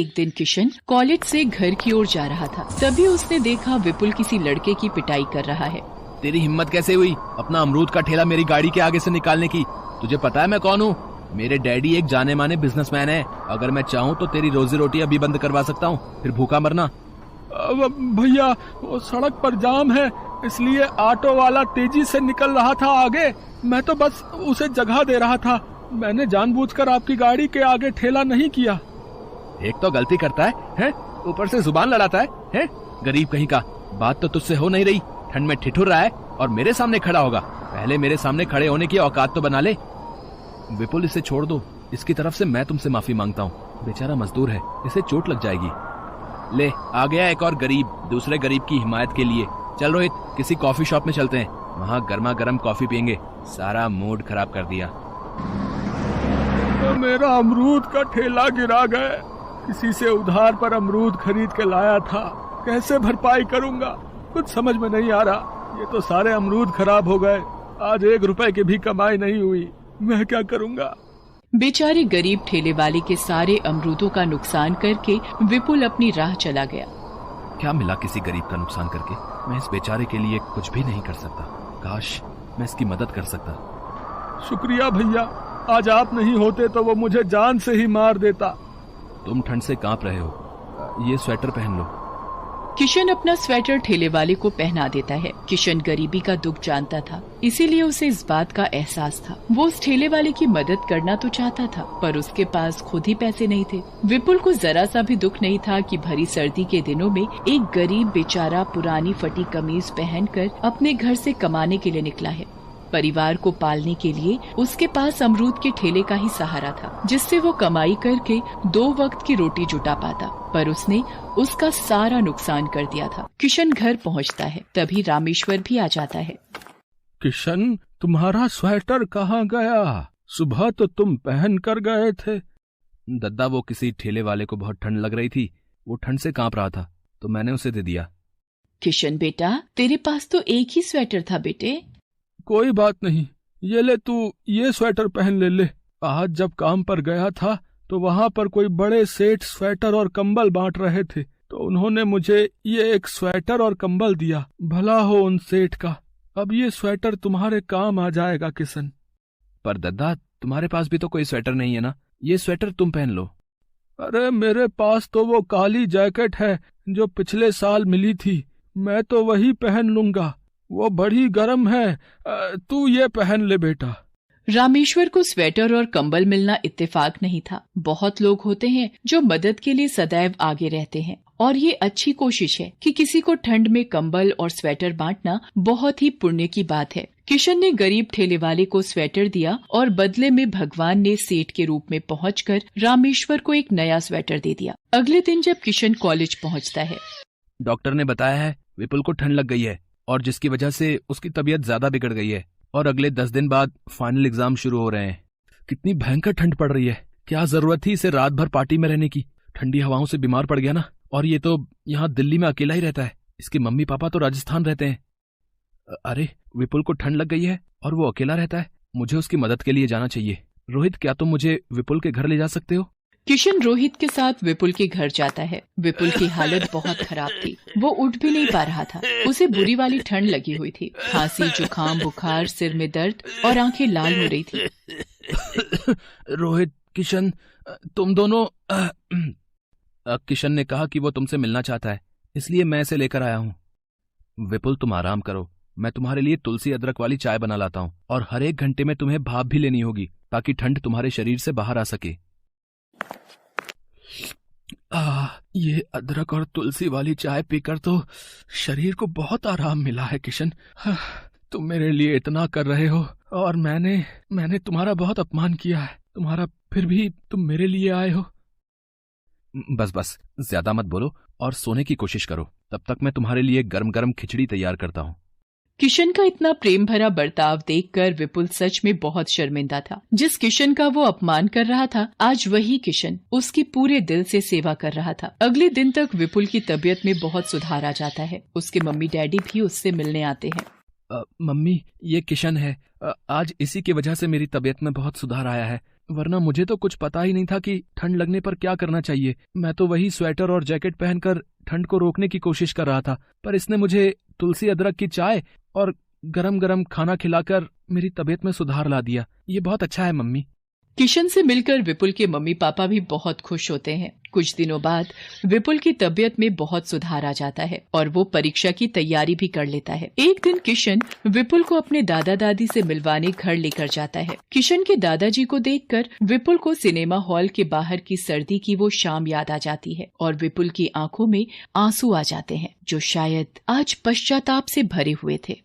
एक दिन किशन कॉलेज से घर की ओर जा रहा था, तभी उसने देखा विपुल किसी लड़के की पिटाई कर रहा है। तेरी हिम्मत कैसे हुई अपना अमरूद का ठेला मेरी गाड़ी के आगे से निकालने की? तुझे पता है मैं कौन हूँ? मेरे डैडी एक जाने माने बिजनेसमैन है। अगर मैं चाहूँ तो तेरी रोजी रोटी अभी बंद करवा सकता हूँ, फिर भूखा मरना। भैया वो सड़क पर जाम है, इसलिए ऑटो वाला तेजी से निकल रहा था आगे। मैं तो बस उसे जगह दे रहा था। मैंने जानबूझकर आपकी गाड़ी के आगे ठेला नहीं किया। एक तो गलती करता है? ऊपर से जुबान लड़ाता है? गरीब कहीं का। बात तो तुझसे हो नहीं रही, ठंड में ठिठुर रहा है और मेरे सामने खड़ा होगा। पहले मेरे सामने खड़े होने की औकात तो बना ले। विपुल, इसे छोड़ दो। इसकी तरफ से मैं तुमसे माफी मांगता हूँ। बेचारा मजदूर है, इसे चोट लग जाएगी। ले, आ गया एक और गरीब दूसरे गरीब की हिमायत के लिए। चल रोहित, किसी कॉफी शॉप में चलते हैं, वहाँ गर्मा गर्म कॉफी पियेंगे। सारा मूड खराब कर दिया। तो मेरा अमरूद का ठेला गिरा गया। किसी से उधार पर अमरूद खरीद के लाया था, कैसे भरपाई करूंगा कुछ समझ में नहीं आ रहा। ये तो सारे अमरूद खराब हो गए। आज 1 रुपए की भी कमाई नहीं हुई। मैं क्या करूंगा? बेचारे गरीब ठेले वाले के सारे अमरूदों का नुकसान करके विपुल अपनी राह चला गया। क्या मिला किसी गरीब का नुकसान करके? मैं इस बेचारे के लिए कुछ भी नहीं कर सकता। काश मैं इसकी मदद कर सकता। शुक्रिया भैया, आज आप नहीं होते तो वो मुझे जान से ही मार देता। तुम ठंड से कांप रहे हो, ये स्वेटर पहन लो। किशन अपना स्वेटर ठेले वाले को पहना देता है। किशन गरीबी का दुख जानता था, इसीलिए उसे इस बात का एहसास था। वो उस ठेले वाले की मदद करना तो चाहता था, पर उसके पास खुद ही पैसे नहीं थे। विपुल को जरा सा भी दुख नहीं था कि भरी सर्दी के दिनों में एक गरीब बेचारा पुरानी फटी कमीज पहनकर अपने घर से कमाने के लिए निकला है। परिवार को पालने के लिए उसके पास अमरूद के ठेले का ही सहारा था, जिससे वो कमाई करके 2 वक्त की रोटी जुटा पाता। पर उसने उसका सारा नुकसान कर दिया था। किशन घर पहुंचता है, तभी रामेश्वर भी आ जाता है। किशन, तुम्हारा स्वेटर कहाँ गया? सुबह तो तुम पहन कर गए थे। दद्दा, वो किसी ठेले वाले को बहुत ठंड लग रही थी, वो ठंड से कांप रहा था तो मैंने उसे दे दिया। किशन बेटा, तेरे पास तो एक ही स्वेटर था बेटे। कोई बात नहीं, ये ले, तू ये स्वेटर पहन ले। आज जब काम पर गया था तो वहाँ पर कोई बड़े सेठ स्वेटर और कंबल बांट रहे थे, तो उन्होंने मुझे ये एक स्वेटर और कंबल दिया। भला हो उन सेठ का। अब ये स्वेटर तुम्हारे काम आ जाएगा किशन। पर दद्दा, तुम्हारे पास भी तो कोई स्वेटर नहीं है ना, ये स्वेटर तुम पहन लो। अरे मेरे पास तो वो काली जैकेट है जो पिछले साल मिली थी, मैं तो वही पहन लूंगा। वो बड़ी गर्म है, तू ये पहन ले बेटा। रामेश्वर को स्वेटर और कंबल मिलना इत्तेफाक नहीं था। बहुत लोग होते हैं जो मदद के लिए सदैव आगे रहते हैं, और ये अच्छी कोशिश है कि किसी को ठंड में कंबल और स्वेटर बांटना बहुत ही पुण्य की बात है। किशन ने गरीब ठेले वाले को स्वेटर दिया और बदले में भगवान ने सेठ के रूप में पहुंचकर रामेश्वर को एक नया स्वेटर दे दिया। अगले दिन जब किशन कॉलेज पहुंचता है, डॉक्टर ने बताया है विपुल को ठंड लग गई है और जिसकी वजह से उसकी तबीयत ज्यादा बिगड़ गई है और अगले 10 दिन बाद फाइनल एग्जाम शुरू हो रहे हैं। कितनी भयंकर ठंड पड़ रही है। क्या जरूरत थी इसे रात भर पार्टी में रहने की? ठंडी हवाओं से बीमार पड़ गया ना, और ये तो यहाँ दिल्ली में अकेला ही रहता है। इसके मम्मी पापा तो राजस्थान रहते हैं। अरे, विपुल को ठंड लग गई है और वो अकेला रहता है। मुझे उसकी मदद के लिए जाना चाहिए। रोहित, क्या तुम मुझे विपुल के घर ले जा सकते हो? किशन रोहित के साथ विपुल के घर जाता है। विपुल की हालत बहुत खराब थी, वो उठ भी नहीं पा रहा था। उसे बुरी वाली ठंड लगी हुई थी। खांसी, जुकाम, बुखार, सिर में दर्द और आंखें लाल हो रही थी। रोहित, किशन, तुम दोनों। किशन ने कहा कि वो तुमसे मिलना चाहता है, इसलिए मैं इसे लेकर आया हूँ। विपुल, तुम आराम करो, मैं तुम्हारे लिए तुलसी अदरक वाली चाय बना लाता हूँ, और हर 1 घंटे में तुम्हें भाप भी लेनी होगी ताकि ठंड तुम्हारे शरीर से बाहर आ सके। ये अदरक और तुलसी वाली चाय पीकर तो शरीर को बहुत आराम मिला है किशन। तुम मेरे लिए इतना कर रहे हो और मैंने तुम्हारा बहुत अपमान किया है तुम्हारा, फिर भी तुम मेरे लिए आए हो। बस ज्यादा मत बोलो और सोने की कोशिश करो। तब तक मैं तुम्हारे लिए गरम गरम खिचड़ी तैयार करता हूँ। किशन का इतना प्रेम भरा बर्ताव देखकर विपुल सच में बहुत शर्मिंदा था। जिस किशन का वो अपमान कर रहा था, आज वही किशन उसकी पूरे दिल से सेवा कर रहा था। अगले दिन तक विपुल की तबीयत में बहुत सुधार आ जाता है। उसके मम्मी डैडी भी उससे मिलने आते हैं। मम्मी, ये किशन है। आज इसी की वजह से मेरी तबीयत में बहुत सुधार आया है। वरना मुझे तो कुछ पता ही नहीं था कि ठंड लगने पर क्या करना चाहिए। मैं तो वही स्वेटर और जैकेट पहनकर ठंड को रोकने की कोशिश कर रहा था, पर इसने मुझे तुलसी अदरक की चाय और गरम गरम खाना खिलाकर मेरी तबीयत में सुधार ला दिया। ये बहुत अच्छा है मम्मी। किशन से मिलकर विपुल के मम्मी पापा भी बहुत खुश होते हैं। कुछ दिनों बाद विपुल की तबीयत में बहुत सुधार आ जाता है और वो परीक्षा की तैयारी भी कर लेता है। एक दिन किशन विपुल को अपने दादा दादी से मिलवाने घर लेकर जाता है। किशन के दादाजी को देखकर विपुल को सिनेमा हॉल के बाहर की सर्दी की वो शाम याद आ जाती है और विपुल की आंखों में आंसू आ जाते हैं, जो शायद आज पश्चाताप से भरे हुए थे।